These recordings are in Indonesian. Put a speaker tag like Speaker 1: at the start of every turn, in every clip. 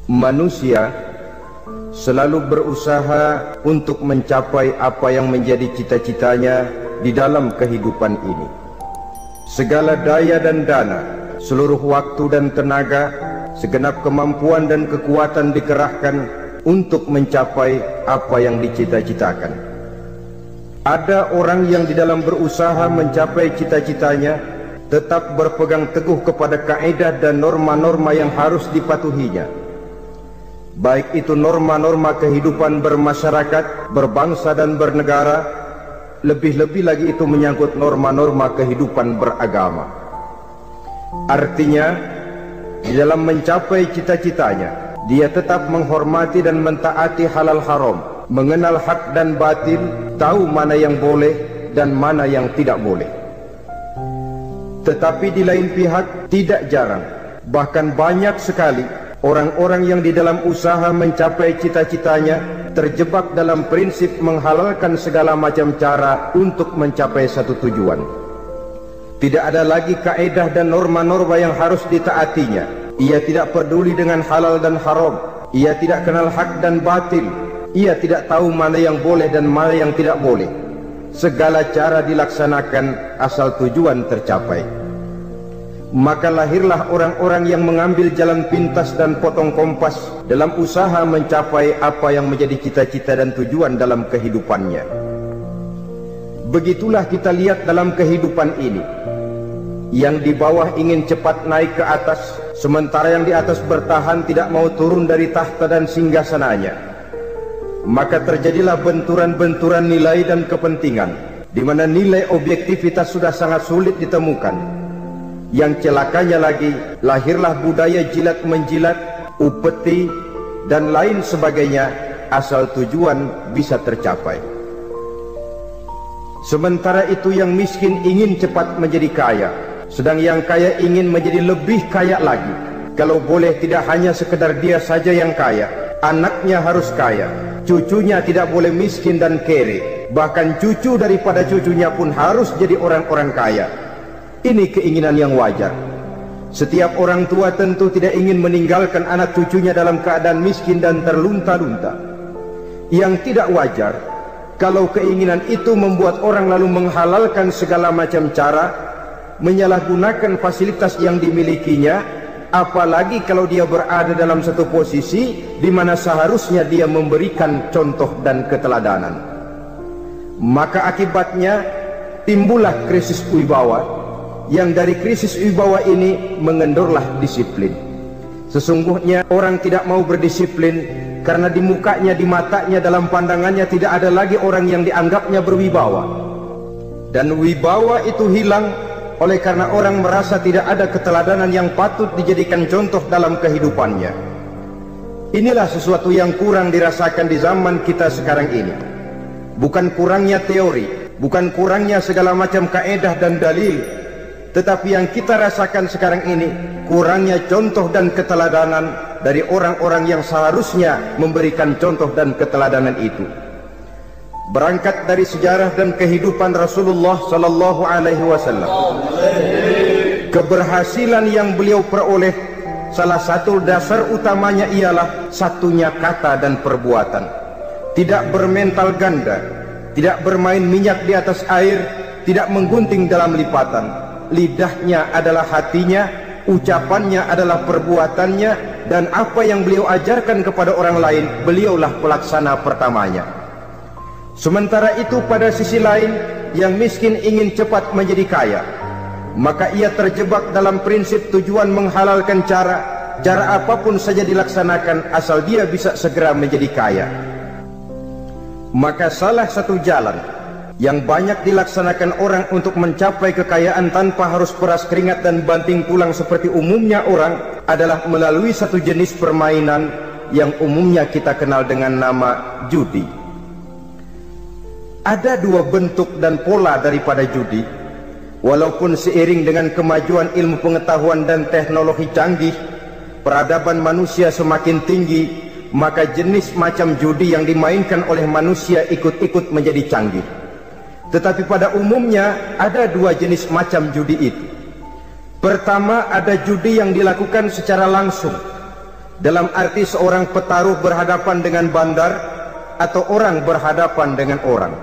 Speaker 1: Manusia selalu berusaha untuk mencapai apa yang menjadi cita-citanya di dalam kehidupan ini. Segala daya dan dana, seluruh waktu dan tenaga, segenap kemampuan dan kekuatan dikerahkan untuk mencapai apa yang dicita-citakan. Ada orang yang di dalam berusaha mencapai cita-citanya tetap berpegang teguh kepada kaedah dan norma-norma yang harus dipatuhinya, baik itu norma-norma kehidupan bermasyarakat, berbangsa dan bernegara, lebih-lebih lagi itu menyangkut norma-norma kehidupan beragama. Artinya, di dalam mencapai cita-citanya, dia tetap menghormati dan mentaati halal haram, mengenal hak dan batil, tahu mana yang boleh dan mana yang tidak boleh. Tetapi di lain pihak, tidak jarang, bahkan banyak sekali orang-orang yang di dalam usaha mencapai cita-citanya terjebak dalam prinsip menghalalkan segala macam cara untuk mencapai satu tujuan. Tidak ada lagi kaedah dan norma-norma yang harus ditaatinya. Ia tidak peduli dengan halal dan haram. Ia tidak kenal hak dan batil. Ia tidak tahu mana yang boleh dan mana yang tidak boleh. Segala cara dilaksanakan asal tujuan tercapai. Maka lahirlah orang-orang yang mengambil jalan pintas dan potong kompas dalam usaha mencapai apa yang menjadi cita-cita dan tujuan dalam kehidupannya. Begitulah kita lihat dalam kehidupan ini. Yang di bawah ingin cepat naik ke atas, sementara yang di atas bertahan tidak mau turun dari tahta dan singgasananya. Maka terjadilah benturan-benturan nilai dan kepentingan, di mana nilai objektivitas sudah sangat sulit ditemukan. Yang celakanya lagi, lahirlah budaya jilat menjilat, upeti, dan lain sebagainya, asal tujuan bisa tercapai. Sementara itu yang miskin ingin cepat menjadi kaya, sedang yang kaya ingin menjadi lebih kaya lagi. Kalau boleh tidak hanya sekedar dia saja yang kaya, anaknya harus kaya, cucunya tidak boleh miskin dan kere, bahkan cucu daripada cucunya pun harus jadi orang-orang kaya. Ini keinginan yang wajar. Setiap orang tua tentu tidak ingin meninggalkan anak cucunya dalam keadaan miskin dan terlunta-lunta. Yang tidak wajar, kalau keinginan itu membuat orang lalu menghalalkan segala macam cara, menyalahgunakan fasilitas yang dimilikinya, apalagi kalau dia berada dalam satu posisi di mana seharusnya dia memberikan contoh dan keteladanan. Maka akibatnya timbullah krisis wibawa, yang dari krisis wibawa ini mengendorlah disiplin. Sesungguhnya orang tidak mau berdisiplin karena di mukanya, di matanya, dalam pandangannya tidak ada lagi orang yang dianggapnya berwibawa. Dan wibawa itu hilang oleh karena orang merasa tidak ada keteladanan yang patut dijadikan contoh dalam kehidupannya. Inilah sesuatu yang kurang dirasakan di zaman kita sekarang ini. Bukan kurangnya teori, bukan kurangnya segala macam kaedah dan dalil, tetapi yang kita rasakan sekarang ini kurangnya contoh dan keteladanan dari orang-orang yang seharusnya memberikan contoh dan keteladanan itu. Berangkat dari sejarah dan kehidupan Rasulullah sallallahu alaihi wasallam, keberhasilan yang beliau peroleh, salah satu dasar utamanya ialah satunya kata dan perbuatan. Tidak bermental ganda, tidak bermain minyak di atas air, tidak menggunting dalam lipatan. Lidahnya adalah hatinya, ucapannya adalah perbuatannya, dan apa yang beliau ajarkan kepada orang lain, beliaulah pelaksana pertamanya. Sementara itu pada sisi lain, yang miskin ingin cepat menjadi kaya, maka ia terjebak dalam prinsip tujuan menghalalkan cara apapun saja dilaksanakan asal dia bisa segera menjadi kaya. Maka salah satu jalan yang banyak dilaksanakan orang untuk mencapai kekayaan tanpa harus peras keringat dan banting tulang seperti umumnya orang adalah melalui satu jenis permainan yang umumnya kita kenal dengan nama judi. Ada dua bentuk dan pola daripada judi. Walaupun seiring dengan kemajuan ilmu pengetahuan dan teknologi canggih, peradaban manusia semakin tinggi, maka jenis macam judi yang dimainkan oleh manusia ikut-ikut menjadi canggih. Tetapi pada umumnya ada dua jenis macam judi itu. Pertama, ada judi yang dilakukan secara langsung. dalam arti seorang petaruh berhadapan dengan bandar atau orang berhadapan dengan orang.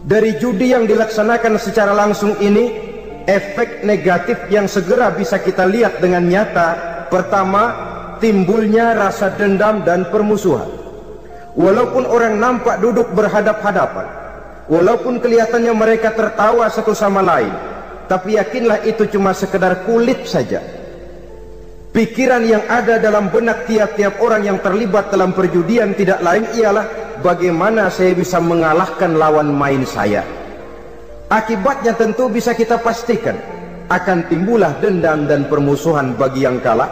Speaker 1: Dari judi yang dilaksanakan secara langsung ini, efek negatif yang segera bisa kita lihat dengan nyata, pertama, timbulnya rasa dendam dan permusuhan. Walaupun orang nampak duduk berhadap-hadapan, walaupun kelihatannya mereka tertawa satu sama lain, tapi yakinlah itu cuma sekedar kulit saja. Pikiran yang ada dalam benak tiap-tiap orang yang terlibat dalam perjudian tidak lain ialah bagaimana saya bisa mengalahkan lawan main saya. Akibatnya tentu bisa kita pastikan akan timbullah dendam dan permusuhan bagi yang kalah,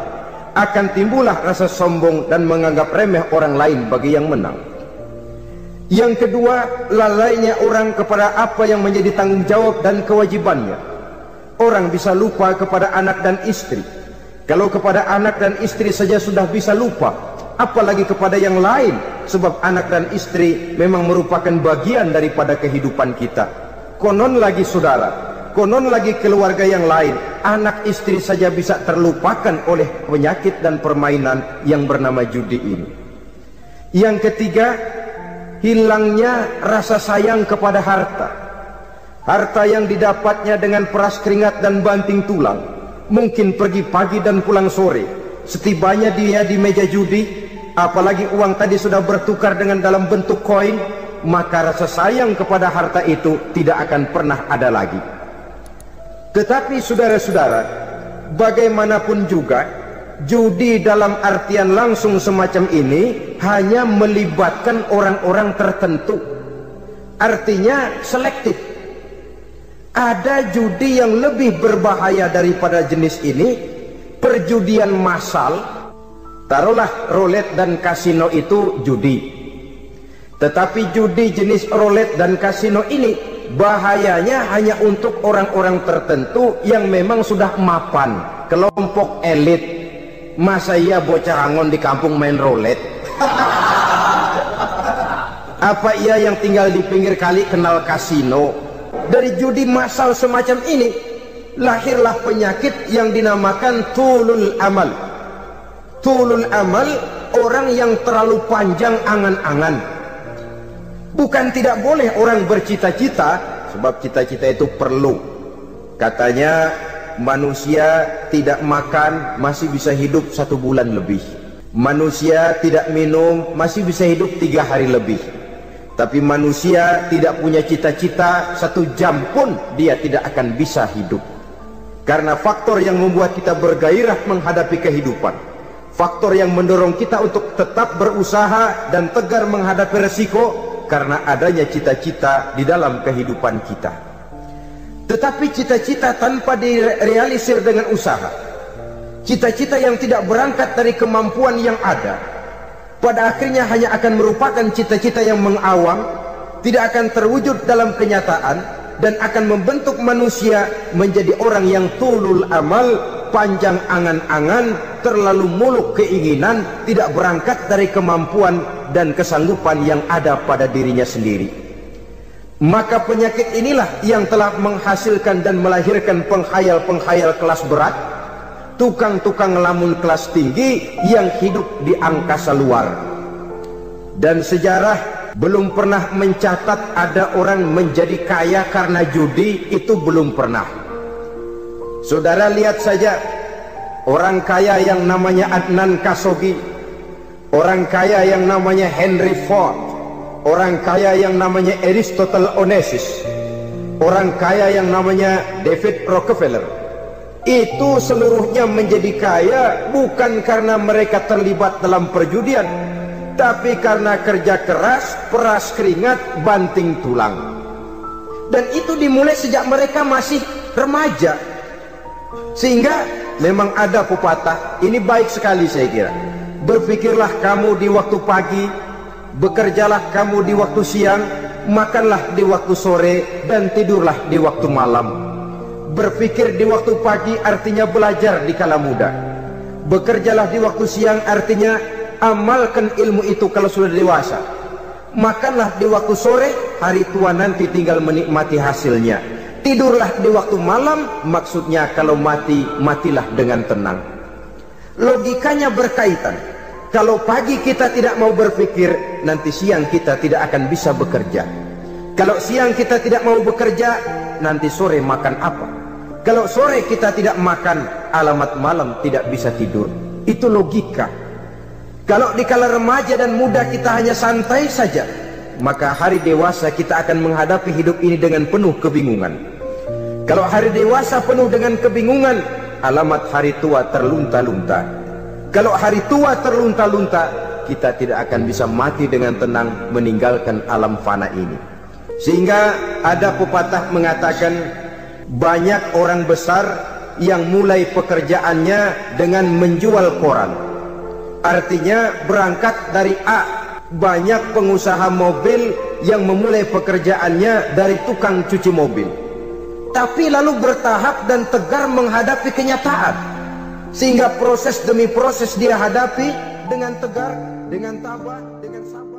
Speaker 1: akan timbullah rasa sombong dan menganggap remeh orang lain bagi yang menang. Yang kedua, lalainya orang kepada apa yang menjadi tanggung jawab dan kewajibannya. Orang bisa lupa kepada anak dan istri. Kalau kepada anak dan istri saja sudah bisa lupa, apalagi kepada yang lain, sebab anak dan istri memang merupakan bagian daripada kehidupan kita. Konon lagi saudara, konon lagi keluarga yang lain, anak istri saja bisa terlupakan oleh penyakit dan permainan yang bernama judi ini. Yang ketiga, hilangnya rasa sayang kepada harta. Harta yang didapatnya dengan peras keringat dan banting tulang, mungkin pergi pagi dan pulang sore. Setibanya dia di meja judi, apalagi uang tadi sudah bertukar dengan dalam bentuk koin, maka rasa sayang kepada harta itu tidak akan pernah ada lagi. Tetapi saudara-saudara, bagaimanapun juga, judi dalam artian langsung semacam ini hanya melibatkan orang-orang tertentu. Artinya selektif. Ada judi yang lebih berbahaya daripada jenis ini, perjudian massal. Taruhlah roulette dan kasino itu judi. Tetapi judi jenis roulette dan kasino ini bahayanya hanya untuk orang-orang tertentu yang memang sudah mapan, kelompok elit. Masa iya bocah angon di kampung main roulette? Apa ia yang tinggal di pinggir kali kenal kasino? Dari judi massal semacam ini lahirlah penyakit yang dinamakan tulul amal. Tulul amal, orang yang terlalu panjang angan-angan. Bukan tidak boleh orang bercita-cita, sebab cita-cita itu perlu. Katanya manusia tidak makan masih bisa hidup 1 bulan lebih. Manusia tidak minum masih bisa hidup 3 hari lebih. Tapi manusia tidak punya cita-cita 1 jam pun dia tidak akan bisa hidup. Karena faktor yang membuat kita bergairah menghadapi kehidupan, faktor yang mendorong kita untuk tetap berusaha dan tegar menghadapi resiko, karena adanya cita-cita di dalam kehidupan kita. Tetapi cita-cita tanpa direalisir dengan usaha, cita-cita yang tidak berangkat dari kemampuan yang ada, pada akhirnya hanya akan merupakan cita-cita yang mengawang, tidak akan terwujud dalam kenyataan, dan akan membentuk manusia menjadi orang yang tulul amal, panjang angan-angan, terlalu muluk keinginan, tidak berangkat dari kemampuan dan kesanggupan yang ada pada dirinya sendiri. Maka penyakit inilah yang telah menghasilkan dan melahirkan penghayal-penghayal kelas berat, tukang-tukang lamun kelas tinggi yang hidup di angkasa luar. Dan sejarah belum pernah mencatat ada orang menjadi kaya karena judi, itu belum pernah. Saudara lihat saja orang kaya yang namanya Adnan Khashoggi, orang kaya yang namanya Henry Ford, orang kaya yang namanya Aristotle Onassis, orang kaya yang namanya David Rockefeller. Itu seluruhnya menjadi kaya bukan karena mereka terlibat dalam perjudian, tapi karena kerja keras, peras keringat, banting tulang. Dan itu dimulai sejak mereka masih remaja. Sehingga memang ada pepatah, ini baik sekali saya kira. Berpikirlah kamu di waktu pagi, bekerjalah kamu di waktu siang, makanlah di waktu sore, dan tidurlah di waktu malam. Berpikir di waktu pagi artinya belajar di kala muda. Bekerjalah di waktu siang artinya amalkan ilmu itu kalau sudah dewasa. Makanlah di waktu sore, hari tua nanti tinggal menikmati hasilnya. Tidurlah di waktu malam, maksudnya kalau mati, matilah dengan tenang. Logikanya berkaitan. Kalau pagi kita tidak mau berpikir, nanti siang kita tidak akan bisa bekerja. Kalau siang kita tidak mau bekerja, nanti sore makan apa? Kalau sore kita tidak makan, alamat malam tidak bisa tidur. Itu logika. Kalau di kala remaja dan muda kita hanya santai saja, maka hari dewasa kita akan menghadapi hidup ini dengan penuh kebingungan. Kalau hari dewasa penuh dengan kebingungan, alamat hari tua terlunta-lunta. Kalau hari tua terlunta-lunta, kita tidak akan bisa mati dengan tenang meninggalkan alam fana ini. Sehingga ada pepatah mengatakan, banyak orang besar yang mulai pekerjaannya dengan menjual koran. Artinya berangkat dari A. Banyak pengusaha mobil yang memulai pekerjaannya dari tukang cuci mobil, tapi lalu bertahap dan tegar menghadapi kenyataan, sehingga proses demi proses dia hadapi dengan tegar, dengan tabah, dengan sabar.